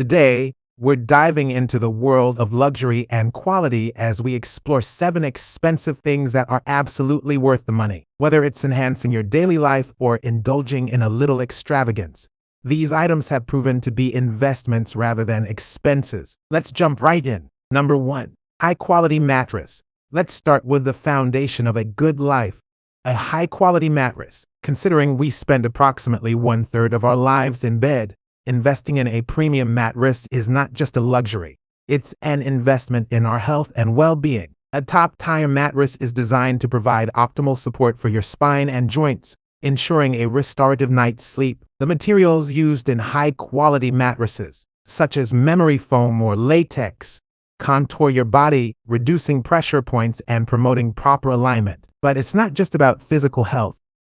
Today, we're diving into the world of luxury and quality as we explore 7 expensive things that are absolutely worth the money. Whether it's enhancing your daily life or indulging in a little extravagance, these items have proven to be investments rather than expenses. Let's jump right in. Number 1. High-quality mattress. Let's start with the foundation of a good life. A high-quality mattress. Considering we spend approximately 1/3 of our lives in bed, investing in a premium mattress is not just a luxury. It's an investment in our health and well-being. A top-tier mattress is designed to provide optimal support for your spine and joints, ensuring a restorative night's sleep. The materials used in high-quality mattresses, such as memory foam or latex, contour your body, reducing pressure points and promoting proper alignment. But it's not just about physical health.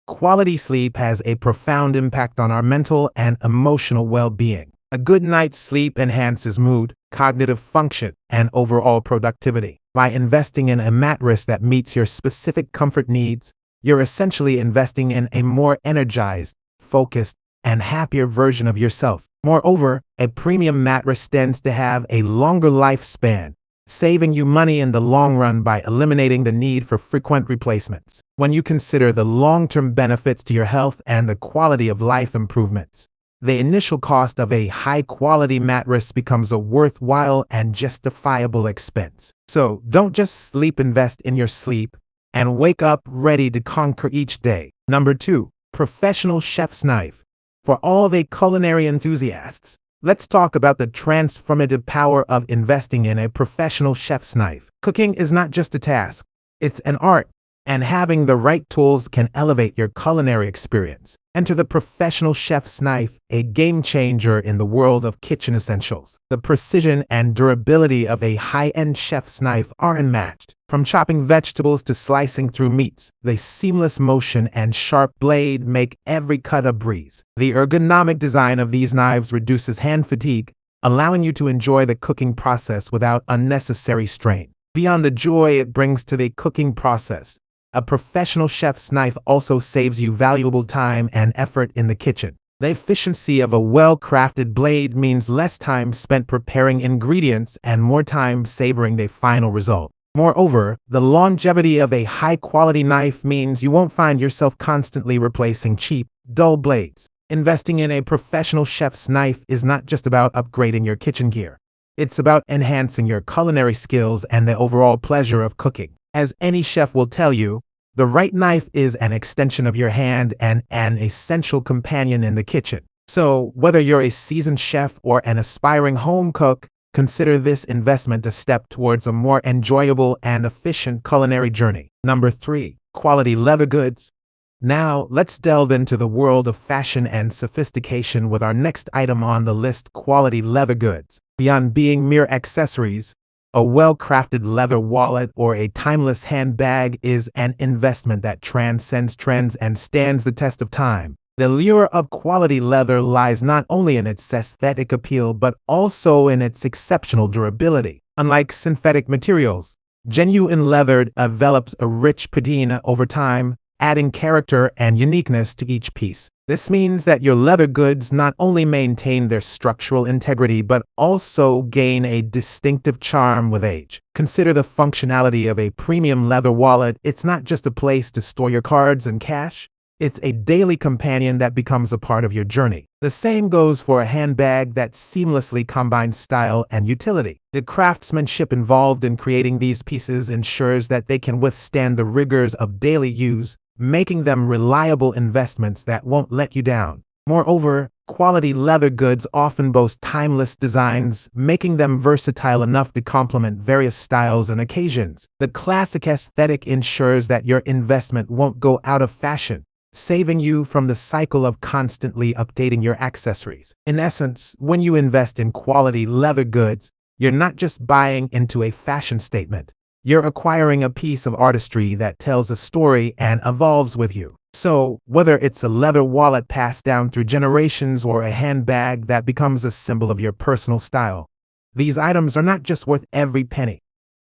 Quality sleep has a profound impact on our mental and emotional well-being. A good night's sleep enhances mood, cognitive function, and overall productivity. By investing in a mattress that meets your specific comfort needs, you're essentially investing in a more energized, focused, and happier version of yourself. Moreover, a premium mattress tends to have a longer lifespan, saving you money in the long run by eliminating the need for frequent replacements. When you consider the long-term benefits to your health and the quality of life improvements, the initial cost of a high-quality mattress becomes a worthwhile and justifiable expense. So don't just sleep, invest in your sleep, and wake up ready to conquer each day. Number 2. Professional chef's knife. For all the culinary enthusiasts, let's talk about the transformative power of investing in a professional chef's knife. Cooking is not just a task, it's an art, and having the right tools can elevate your culinary experience. Enter the professional chef's knife, a game changer in the world of kitchen essentials. The precision and durability of a high-end chef's knife are unmatched. From chopping vegetables to slicing through meats, the seamless motion and sharp blade make every cut a breeze. The ergonomic design of these knives reduces hand fatigue, allowing you to enjoy the cooking process without unnecessary strain. Beyond the joy it brings to the cooking process, a professional chef's knife also saves you valuable time and effort in the kitchen. The efficiency of a well-crafted blade means less time spent preparing ingredients and more time savoring the final result. Moreover, the longevity of a high-quality knife means you won't find yourself constantly replacing cheap, dull blades. Investing in a professional chef's knife is not just about upgrading your kitchen gear. It's about enhancing your culinary skills and the overall pleasure of cooking. As any chef will tell you, the right knife is an extension of your hand and an essential companion in the kitchen. So, whether you're a seasoned chef or an aspiring home cook, consider this investment a step towards a more enjoyable and efficient culinary journey. Number 3. Quality leather goods. Now, let's delve into the world of fashion and sophistication with our next item on the list: quality leather goods. Beyond being mere accessories, a well-crafted leather wallet or a timeless handbag is an investment that transcends trends and stands the test of time. The allure of quality leather lies not only in its aesthetic appeal but also in its exceptional durability. Unlike synthetic materials, genuine leather develops a rich patina over time, adding character and uniqueness to each piece. This means that your leather goods not only maintain their structural integrity but also gain a distinctive charm with age. Consider the functionality of a premium leather wallet. It's not just a place to store your cards and cash. It's a daily companion that becomes a part of your journey. The same goes for a handbag that seamlessly combines style and utility. The craftsmanship involved in creating these pieces ensures that they can withstand the rigors of daily use, making them reliable investments that won't let you down. Moreover, quality leather goods often boast timeless designs, making them versatile enough to complement various styles and occasions. The classic aesthetic ensures that your investment won't go out of fashion, saving you from the cycle of constantly updating your accessories. In essence, when you invest in quality leather goods, you're not just buying into a fashion statement. You're acquiring a piece of artistry that tells a story and evolves with you. So, whether it's a leather wallet passed down through generations or a handbag that becomes a symbol of your personal style, these items are not just worth every penny.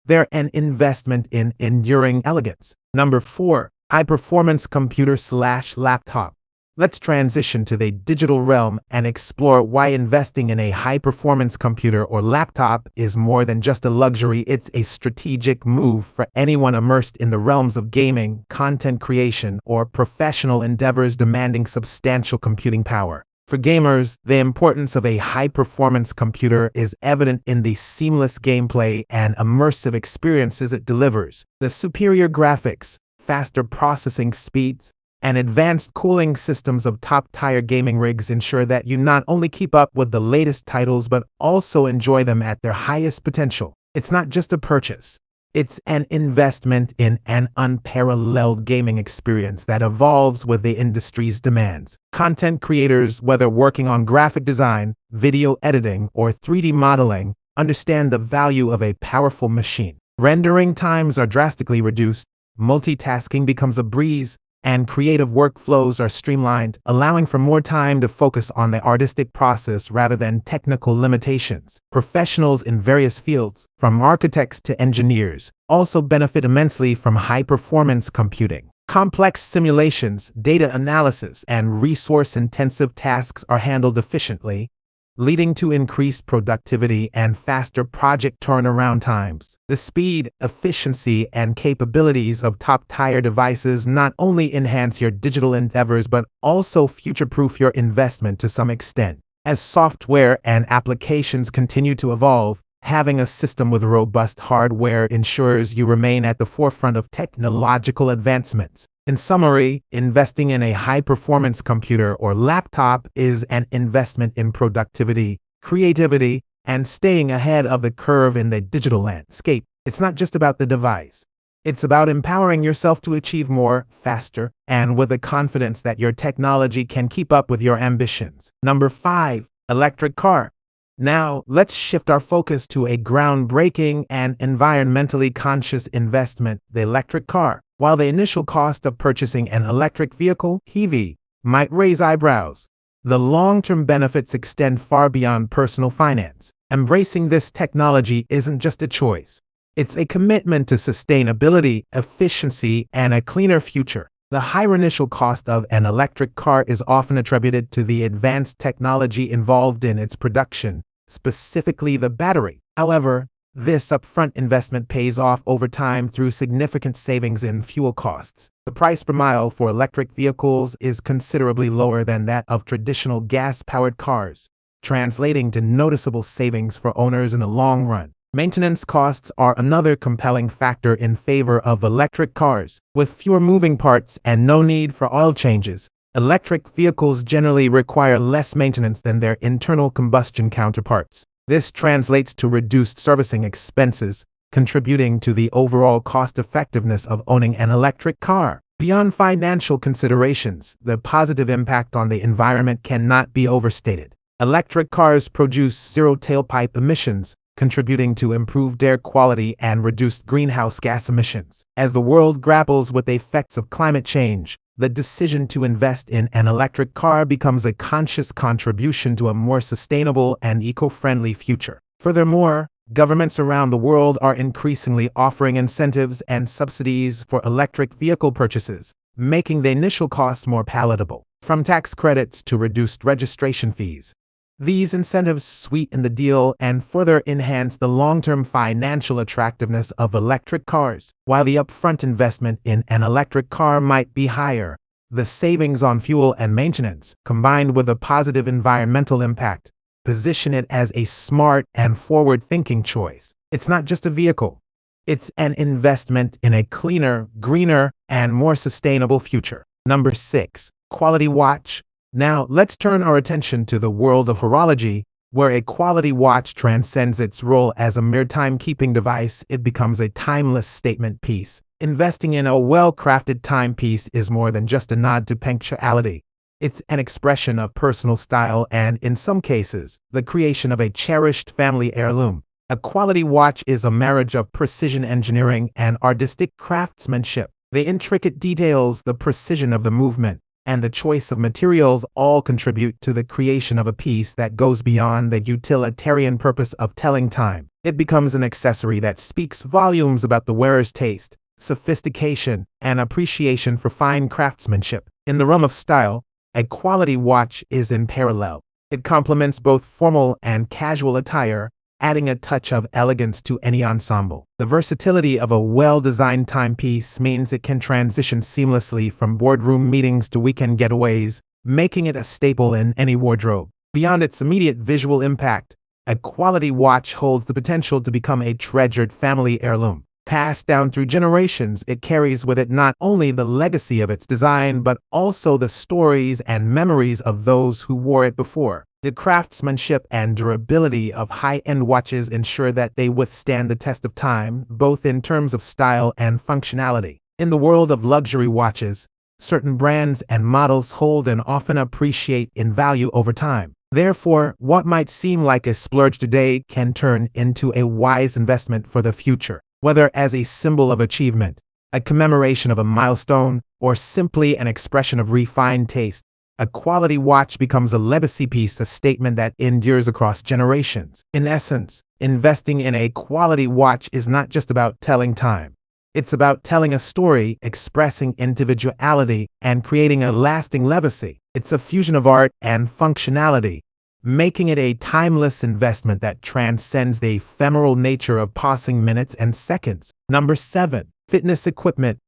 They're an investment in enduring elegance. Number 4. High-performance computer/laptop. Let's transition to the digital realm and explore why investing in a high-performance computer or laptop is more than just a luxury. It's a strategic move for anyone immersed in the realms of gaming, content creation, or professional endeavors demanding substantial computing power. For gamers, the importance of a high-performance computer is evident in the seamless gameplay and immersive experiences it delivers. The superior graphics, faster processing speeds, and advanced cooling systems of top-tier gaming rigs ensure that you not only keep up with the latest titles but also enjoy them at their highest potential. It's not just a purchase. It's an investment in an unparalleled gaming experience that evolves with the industry's demands. Content creators, whether working on graphic design, video editing, or 3D modeling, understand the value of a powerful machine. Rendering times are drastically reduced, multitasking becomes a breeze, and creative workflows are streamlined, allowing for more time to focus on the artistic process rather than technical limitations. Professionals in various fields, from architects to engineers, also benefit immensely from high-performance computing. Complex simulations, data analysis, and resource-intensive tasks are handled efficiently, leading to increased productivity and faster project turnaround times. The speed, efficiency, and capabilities of top-tier devices not only enhance your digital endeavors but also future-proof your investment to some extent. As software and applications continue to evolve, having a system with robust hardware ensures you remain at the forefront of technological advancements. In summary, investing in a high-performance computer or laptop is an investment in productivity, creativity, and staying ahead of the curve in the digital landscape. It's not just about the device. It's about empowering yourself to achieve more, faster, and with the confidence that your technology can keep up with your ambitions. Number 5. Electric car. Now, let's shift our focus to a groundbreaking and environmentally conscious investment, the electric car. While the initial cost of purchasing an electric vehicle, EV, might raise eyebrows, the long-term benefits extend far beyond personal finance. Embracing this technology isn't just a choice. It's a commitment to sustainability, efficiency, and a cleaner future. The higher initial cost of an electric car is often attributed to the advanced technology involved in its production, specifically the battery. However, this upfront investment pays off over time through significant savings in fuel costs. The price per mile for electric vehicles is considerably lower than that of traditional gas-powered cars, translating to noticeable savings for owners in the long run. Maintenance costs are another compelling factor in favor of electric cars. With fewer moving parts and no need for oil changes, electric vehicles generally require less maintenance than their internal combustion counterparts. This translates to reduced servicing expenses, contributing to the overall cost-effectiveness of owning an electric car. Beyond financial considerations, the positive impact on the environment cannot be overstated. Electric cars produce zero tailpipe emissions, contributing to improved air quality and reduced greenhouse gas emissions. As the world grapples with the effects of climate change, the decision to invest in an electric car becomes a conscious contribution to a more sustainable and eco-friendly future. Furthermore, governments around the world are increasingly offering incentives and subsidies for electric vehicle purchases, making the initial cost more palatable. From tax credits to reduced registration fees, these incentives sweeten the deal and further enhance the long-term financial attractiveness of electric cars. While the upfront investment in an electric car might be higher, the savings on fuel and maintenance, combined with a positive environmental impact, position it as a smart and forward-thinking choice. It's not just a vehicle. It's an investment in a cleaner, greener, and more sustainable future. Number 6. Quality watch. Now, let's turn our attention to the world of horology, where a quality watch transcends its role as a mere timekeeping device. It becomes a timeless statement piece. Investing in a well-crafted timepiece is more than just a nod to punctuality. It's an expression of personal style and, in some cases, the creation of a cherished family heirloom. A quality watch is a marriage of precision engineering and artistic craftsmanship. The intricate details, the precision of the movement, and the choice of materials all contribute to the creation of a piece that goes beyond the utilitarian purpose of telling time. It becomes an accessory that speaks volumes about the wearer's taste, sophistication, and appreciation for fine craftsmanship. In the realm of style, a quality watch is in parallel. It complements both formal and casual attire, adding a touch of elegance to any ensemble. The versatility of a well-designed timepiece means it can transition seamlessly from boardroom meetings to weekend getaways, making it a staple in any wardrobe. Beyond its immediate visual impact, a quality watch holds the potential to become a treasured family heirloom. Passed down through generations, it carries with it not only the legacy of its design, but also the stories and memories of those who wore it before. The craftsmanship and durability of high-end watches ensure that they withstand the test of time, both in terms of style and functionality. In the world of luxury watches, certain brands and models hold and often appreciate in value over time. Therefore, what might seem like a splurge today can turn into a wise investment for the future. Whether as a symbol of achievement, a commemoration of a milestone, or simply an expression of refined taste, a quality watch becomes a legacy piece, a statement that endures across generations. In essence, investing in a quality watch is not just about telling time. It's about telling a story, expressing individuality, and creating a lasting legacy. It's a fusion of art and functionality, making it a timeless investment that transcends the ephemeral nature of passing minutes and seconds. Number 7. Fitness equipment.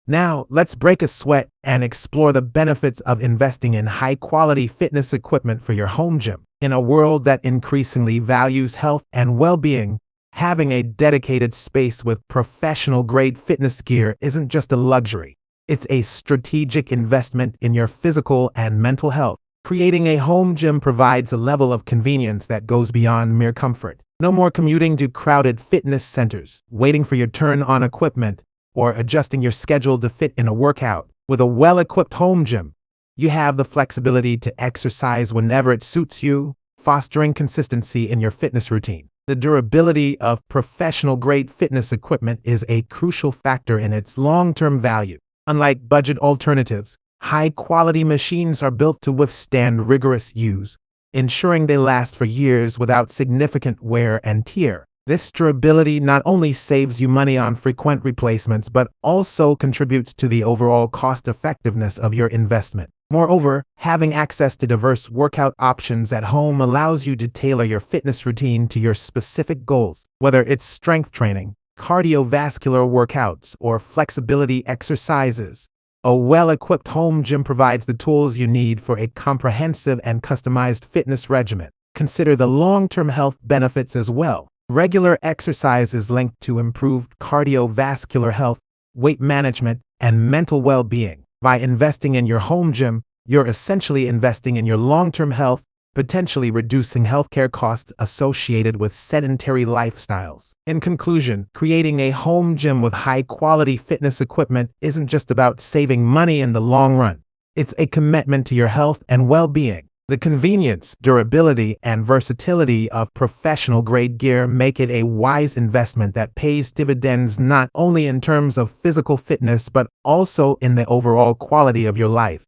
Now, let's break a sweat and explore the benefits of investing in high-quality fitness equipment for your home gym. In a world that increasingly values health and well-being, having a dedicated space with professional-grade fitness gear isn't just a luxury. It's a strategic investment in your physical and mental health. Creating a home gym provides a level of convenience that goes beyond mere comfort. No more commuting to crowded fitness centers, waiting for your turn on equipment, or adjusting your schedule to fit in a workout. With a well-equipped home gym, you have the flexibility to exercise whenever it suits you, fostering consistency in your fitness routine. The durability of professional-grade fitness equipment is a crucial factor in its long-term value. Unlike budget alternatives, high-quality machines are built to withstand rigorous use, ensuring they last for years without significant wear and tear. This durability not only saves you money on frequent replacements, but also contributes to the overall cost-effectiveness of your investment. Moreover, having access to diverse workout options at home allows you to tailor your fitness routine to your specific goals. Whether it's strength training, cardiovascular workouts, or flexibility exercises, a well-equipped home gym provides the tools you need for a comprehensive and customized fitness regimen. Consider the long-term health benefits as well. Regular exercise is linked to improved cardiovascular health, weight management, and mental well-being. By investing in your home gym, you're essentially investing in your long-term health, potentially reducing healthcare costs associated with sedentary lifestyles. In conclusion, creating a home gym with high-quality fitness equipment isn't just about saving money in the long run. It's a commitment to your health and well-being. The convenience, durability, and versatility of professional-grade gear make it a wise investment that pays dividends not only in terms of physical fitness but also in the overall quality of your life.